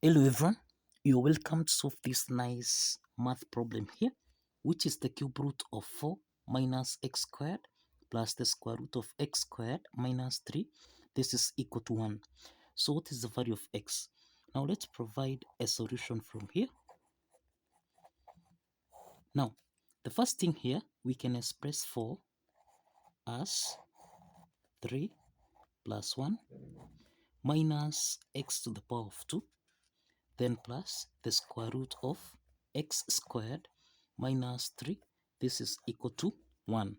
Hello everyone, you're welcome to solve this nice math problem here, which is the cube root of 4 minus x squared plus the square root of x squared minus 3. This is equal to 1. So what is the value of x? Now let's provide a solution from here. Now, the first thing here, we can express 4 as 3 plus 1 minus x to the power of 2, then plus the square root of x squared minus 3. This is equal to 1.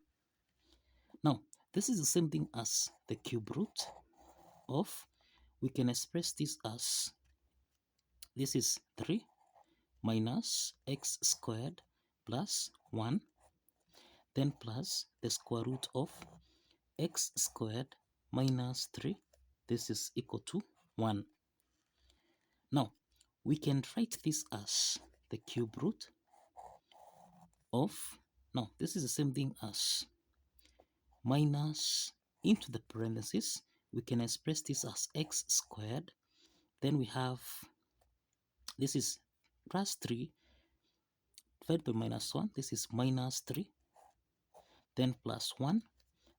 Now, this is the same thing as the cube root of, we can express this as, this is 3 minus x squared plus 1, then plus the square root of x squared minus 3. This is equal to 1. Now, we can write this as the cube root of, now this is the same thing as minus into the parentheses, we can express this as x squared. Then we have, this is plus 3 divided by minus 1. This is minus 3. Then plus 1.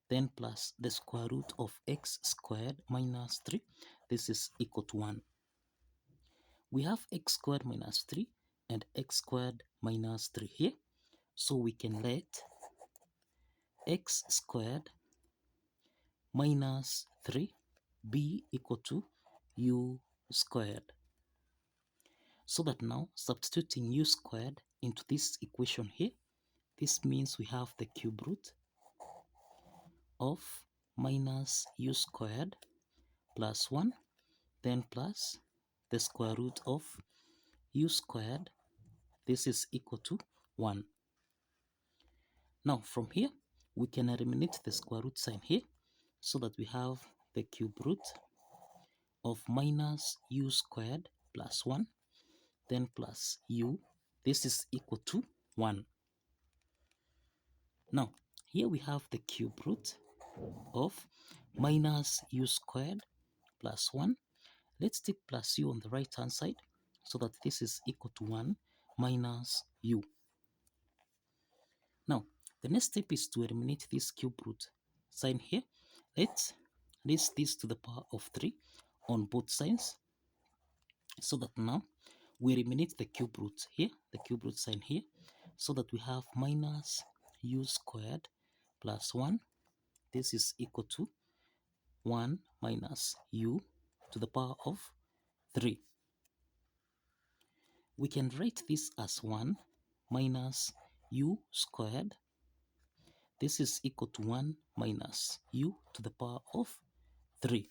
Then plus the square root of x squared minus 3. This is equal to 1. We have x squared minus 3 and x squared minus 3 here. So we can let x squared minus 3 be equal to u squared. So that now, substituting u squared into this equation here, this means we have the cube root of minus u squared plus 1, then plus the square root of u squared. This is equal to 1. Now, from here, we can eliminate the square root sign here, so that we have the cube root of minus u squared plus 1, then plus u. This is equal to 1. Now, here we have the cube root of minus u squared plus 1. Let's take plus u on the right hand side, so that this is equal to 1 minus u. Now, the next step is to eliminate this cube root sign here. Let's list this to the power of 3 on both sides, so that now we eliminate the cube root here, the cube root sign here, so that we have minus u squared plus 1. This is equal to 1 minus u to the power of 3. We can write this as 1 minus u squared. This is equal to 1 minus u to the power of 3.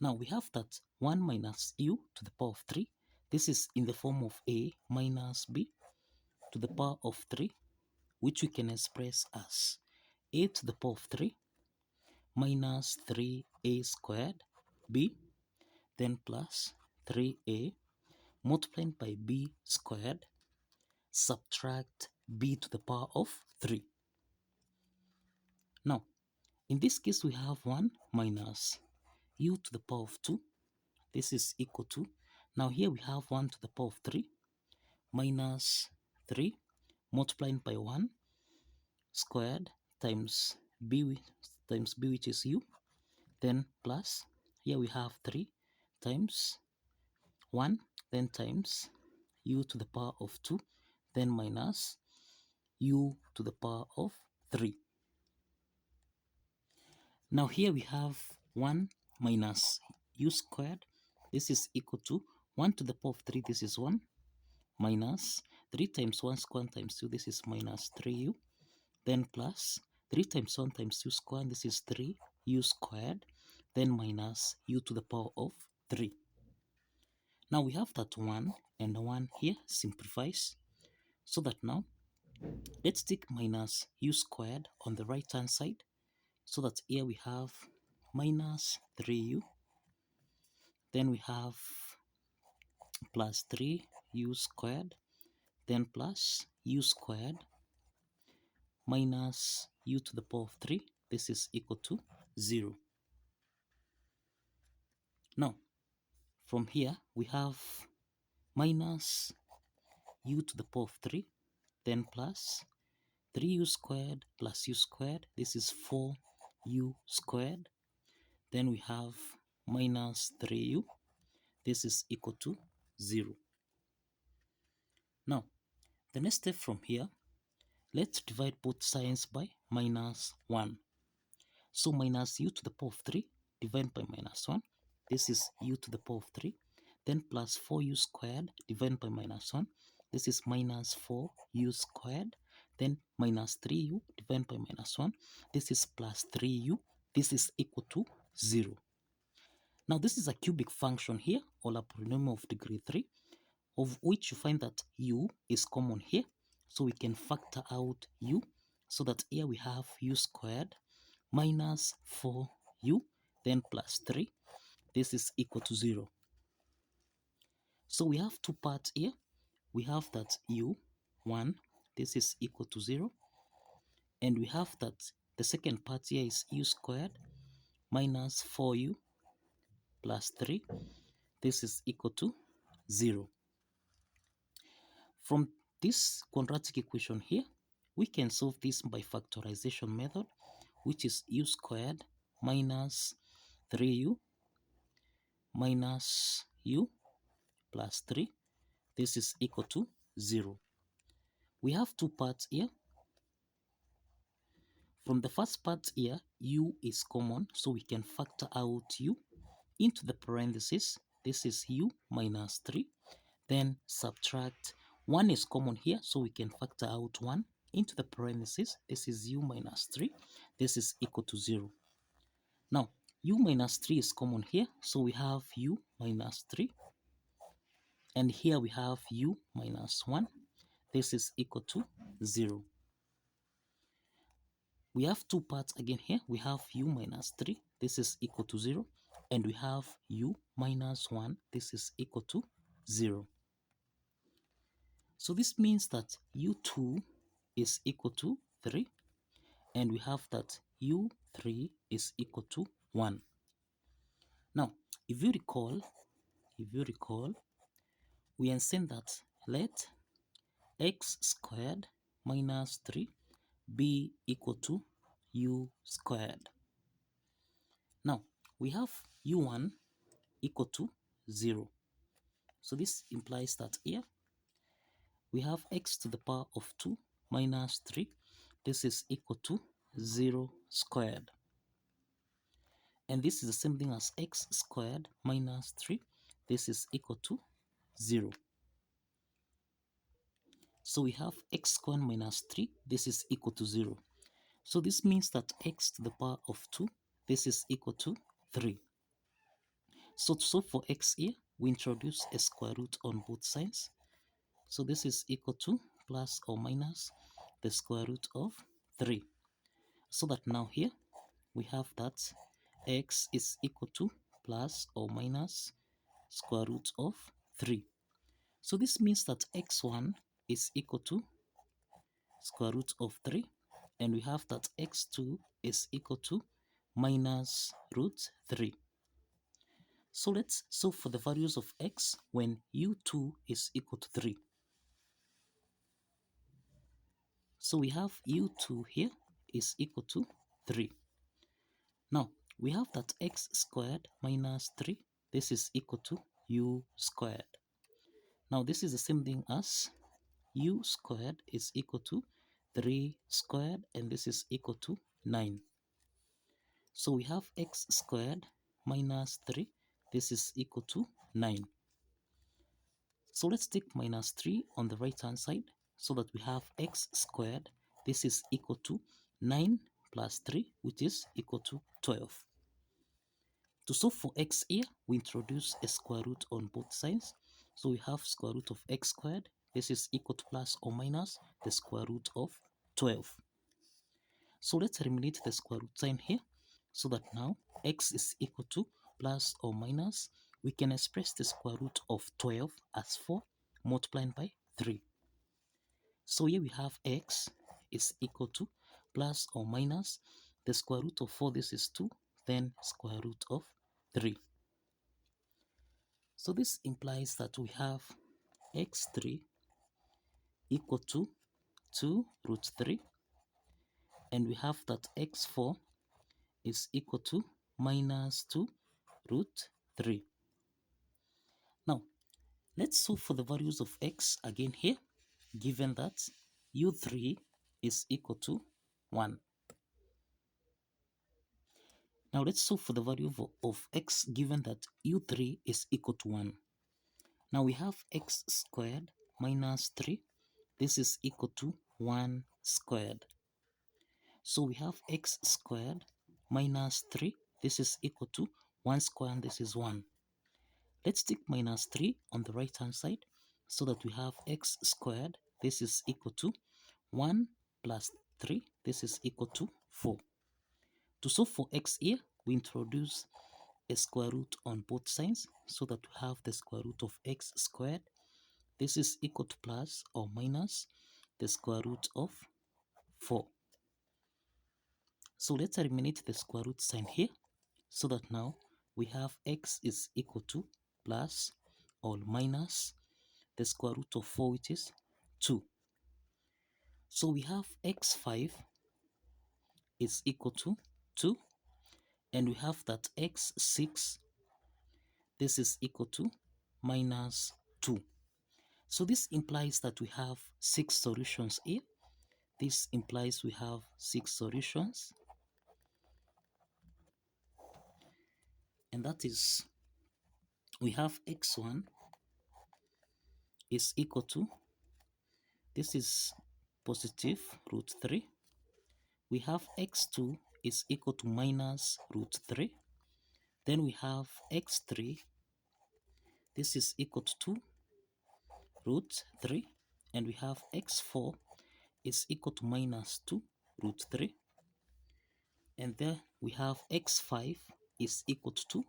Now we have that 1 minus u to the power of 3. This is in the form of a minus b to the power of 3, which we can express as a to the power of 3 minus 3a squared b, then plus 3a multiplied by b squared, subtract b to the power of 3. Now, in this case, we have 1 minus u to the power of 2. This is equal to, now here we have 1 to the power of 3 minus 3 multiplied by 1 squared times b, which is u, then plus, here we have 3 times 1, then times u to the power of 2, then minus u to the power of 3. Now here we have 1 minus u squared. This is equal to 1 to the power of 3. This is 1 minus 3 times 1 squared times 2. This is minus 3u. Then plus 3 times 1 times 2 squared. This is 3u squared. Then minus u to the power of 3. Now we have that 1 and 1 here simplifies. So that now, let's take minus u squared on the right hand side. So that here we have minus 3u. Then we have plus 3u squared. Then plus u squared minus u to the power of 3. This is equal to 0. Now, From here, we have minus u to the power of 3, then plus 3u squared plus u squared. This is 4u squared. Then we have minus 3u. This is equal to 0. Now, the next step from here, let's divide both sides by minus 1. So minus u to the power of 3 divided by minus 1. This is u to the power of 3. Then plus 4u squared divided by minus 1. This is minus 4u squared. Then minus 3u divided by minus 1. This is plus 3u. This is equal to 0. Now this is a cubic function here, or a polynomial of degree 3, of which you find that u is common here. So we can factor out u, so that here we have u squared minus 4u, then plus 3. This is equal to 0. So we have two parts here. We have that u1, this is equal to 0. And we have that the second part here is u squared minus 4u plus 3. This is equal to 0. From this quadratic equation here, we can solve this by factorization method, which is u squared minus 3u minus u plus 3. This is equal to 0. We have two parts here. From the first part here, u is common, so we can factor out u into the parentheses. This is u minus 3. Then subtract 1 is common here, so we can factor out 1 into the parentheses. This is u minus 3. This is equal to 0. Now, u minus 3 is common here, so we have u minus 3. And here we have u minus 1. This is equal to 0. We have two parts again here. We have u minus 3. This is equal to 0. And we have u minus 1. This is equal to 0. So this means that u2 is equal to 3. And we have that u3 is equal to 1. Now, if you recall, we are saying that let x squared minus 3 be equal to u squared. Now, we have u1 equal to 0. So this implies that here we have x to the power of 2 minus 3. This is equal to 0 squared. And this is the same thing as x squared minus 3. This is equal to 0. So we have x squared minus 3. This is equal to 0. So this means that x to the power of 2, this is equal to 3. So to solve for x here, we introduce a square root on both sides. So this is equal to plus or minus the square root of 3. So that now here we have that x is equal to plus or minus square root of 3. So this means that x1 is equal to square root of 3. And we have that x2 is equal to minus root 3. So let's solve for the values of x when u2 is equal to 3. So we have u2 here is equal to 3. Now, we have that x squared minus 3. This is equal to u squared. Now, this is the same thing as u squared is equal to 3 squared, and this is equal to 9. So we have x squared minus 3. This is equal to 9. So let's take minus 3 on the right hand side so that we have x squared. This is equal to 9 plus 3, which is equal to 12. To solve for x here, we introduce a square root on both sides. So we have square root of x squared. This is equal to plus or minus the square root of 12. So let's eliminate the square root sign here so that now x is equal to plus or minus. We can express the square root of 12 as 4 multiplied by 3. So here we have x is equal to plus or minus the square root of 4. This is 2, then square root of 3. So this implies that we have x3 equal to 2 root 3, and we have that x4 is equal to minus 2 root 3. Now, let's solve for the values of x again here, given that u3 is equal to 1. Now let's solve for the value of x given that u3 is equal to 1. Now we have x squared minus 3. This is equal to 1 squared. So we have x squared minus 3. This is equal to 1 squared, and this is 1. Let's take minus 3 on the right hand side so that we have x squared. This is equal to 1 plus 3. This is equal to 4. To solve for x here, we introduce a square root on both sides so that we have the square root of x squared. This is equal to plus or minus the square root of 4. So let's eliminate the square root sign here so that now we have x is equal to plus or minus the square root of 4, which is 2. So we have x5 is equal to 2, and we have that x6, this is equal to minus 2. So this implies that we have 6 solutions here. This implies we have 6 solutions. And that is, we have x1 is equal to, this is positive root 3. We have x2 is equal to minus root 3. Then we have x3, this is equal to 2 root 3. And we have x4 is equal to minus 2 root 3. And there we have x5 is equal to 2,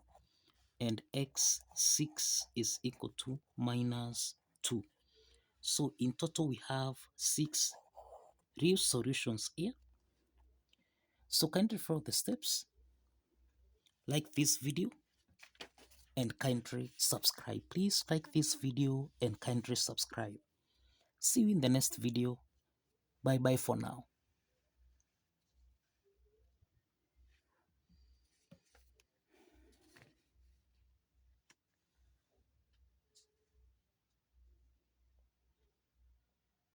and x6 is equal to minus 2. So in total we have 6 real solutions here. So kindly follow the steps, like this video, and kindly subscribe. Please like this video and kindly subscribe. See you in the next video. Bye bye for now.